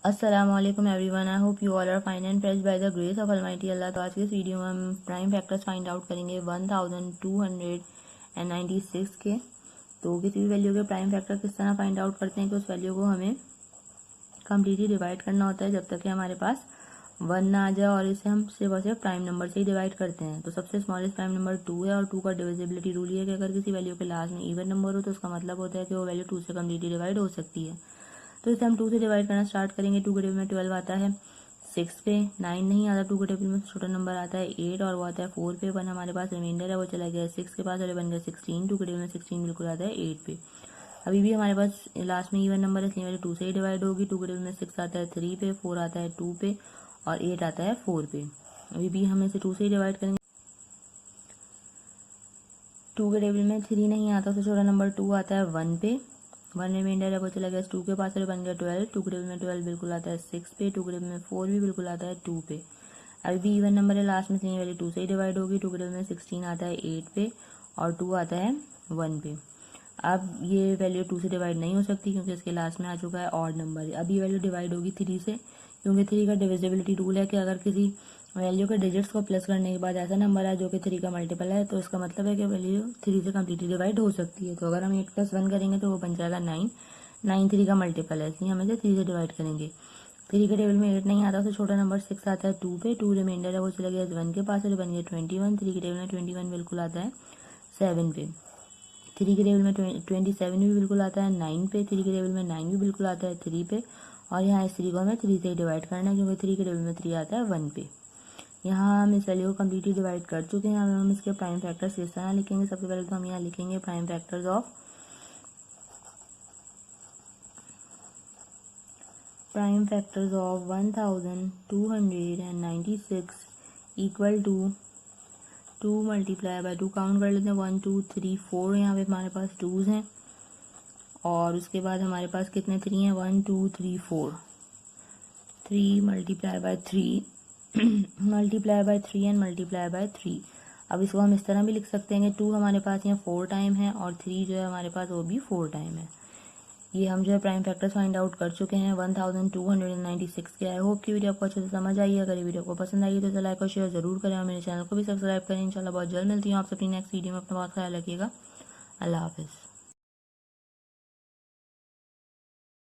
अस्सलामुअलैकुम everyone, I hope you all are fine and fresh by the grace of almighty Allah. तो आज के इस वीडियो में हम प्राइम फैक्टर्स फाइंड आउट करेंगे 1296 के। तो किसी भी वैल्यू के प्राइम फैक्टर किस तरह फाइंड आउट करते हैं कि उस वैल्यू को हमें कम्प्लीटली डिवाइड करना होता है जब तक कि हमारे पास 1 ना आ जाए, और इसे हम सिर्फ और सिर्फ प्राइम नंबर से ही डिवाइड करते हैं। तो सबसे स्मॉलेस्ट प्राइम नंबर 2 है, और 2 का डिविजिबिलिटी रूल ये है कि अगर किसी वैल्यू के लास्ट में इवन नंबर हो तो उसका मतलब होता है कि वो वैल्यू 2 से कम्प्लीटली डिवाइड हो सकती है। तो इसे हम 2 से डिवाइड करना स्टार्ट करेंगे। 2 के टेबल में 12 आता है, 6 पे 9 नहीं आता, 2 के टेबल में छोटा नंबर आता है 8 और वो आता है 4 पे। 1 हमारे पास रिमाइंडर है, वो चला गया 6 के पास और बन गया 16। 2 के टेबल में 16 बिल्कुल आता है 8 पे। अभी भी हमारे पास लास्ट में इवन नंबर है, इसलिए वैल्यू 2 से ही डिवाइड होगी। 2 के टेबल में 6 आता है 3 पे, 4 आता है 2 पे और 8 आता है 4 पे। अभी भी हम इसे 2 से ही डिवाइड करेंगे। 2 के टेबल में 3 नहीं आता, उससे छोटा नंबर 2 आता है 1 पे। 1 रिमाइंडर है, वो चला गया 2 के पास और बन गया 12। 2 के टेबल में 12 बिल्कुल आता है 6 पे। 2 के टेबल में 4 भी बिल्कुल आता है 2 पे। अभी भी इवन नंबर है, लास्ट में इसलिए वैल्यू 2 से ही डिवाइड होगी। 2 के टेबल में 16 आता है 8 पे और 2 आता है 1 पे। अब ये वैल्यू 2 से डिवाइड नहीं हो सकती क्योंकि इसके लास्ट में आ चुका है ऑड नंबर। अब ये वैल्यू डिवाइड होगी 3 से, क्योंकि 3 का डिविजिबिलिटी रूल है कि अगर किसी वैल्यू के डिजिट्स को प्लस करने के बाद ऐसा नंबर है जो कि 3 का मल्टीपल है तो इसका मतलब है कि वैल्यू 3 से कम्प्लीटली डिवाइड हो सकती है। तो अगर हम 8+1 करेंगे तो वो बन जाएगा 9। 9 3 का मल्टीपल है, इसलिए हम इसे 3 से डिवाइड करेंगे। 3 के टेबल में 8 नहीं आता, तो छोटा नंबर 6 आता है 2 पे। 2 रिमाइंडर है, वो चला गया 1 के पास और बन गया 21। 3 के टेबल में 21 बिल्कुल आता है 7 पे। 3 के टेबल में 27 भी बिल्कुल आता है 9 पे। 3 के टेबल में 9 भी बिल्कुल आता है 3 पे, और यहाँ इस 3 को हमें 3 से ही डिवाइड करना है क्योंकि 3 के टेबल में 3 आता है 1 पे। यहाँ हम इस वैल्यू को कम्प्लीटली डिवाइड कर चुके हैं। अब हम इसके प्राइम फैक्टर्स किस तरह लिखेंगे। सबसे पहले तो हम यहाँ लिखेंगे prime factors of 1296 equal to 2 multiply by 2। Count कर लेते हैं 1 2 3 4। यहाँ पे हमारे पास 2s हैं और उसके बाद हमारे पास कितने 3 हैं, 1 2 3 4। 3 multiply by 3 multiply by 3 and multiply by 3। अब इसको हम इस तरह भी लिख सकते हैं कि 2 हमारे पास यहाँ 4 टाइम है और 3 जो है हमारे पास वो भी 4 टाइम है। ये हम जो है प्राइम फैक्टर्स फाइंड आउट कर चुके हैं 1296 के। आई होप की वीडियो आपको अच्छे से समझ आई है। अगर ये वीडियो को पसंद आई तो इसे लाइक और शेयर जरूर करें और मेरे चैनल को भी सब्सक्राइब करें। इंशाल्लाह बहुत जल्द मिलती हूँ आप अपनी नेक्स्ट वीडियो में। अपना बहुत ख्याल रखिएगा। अल्लाह हाफिज़।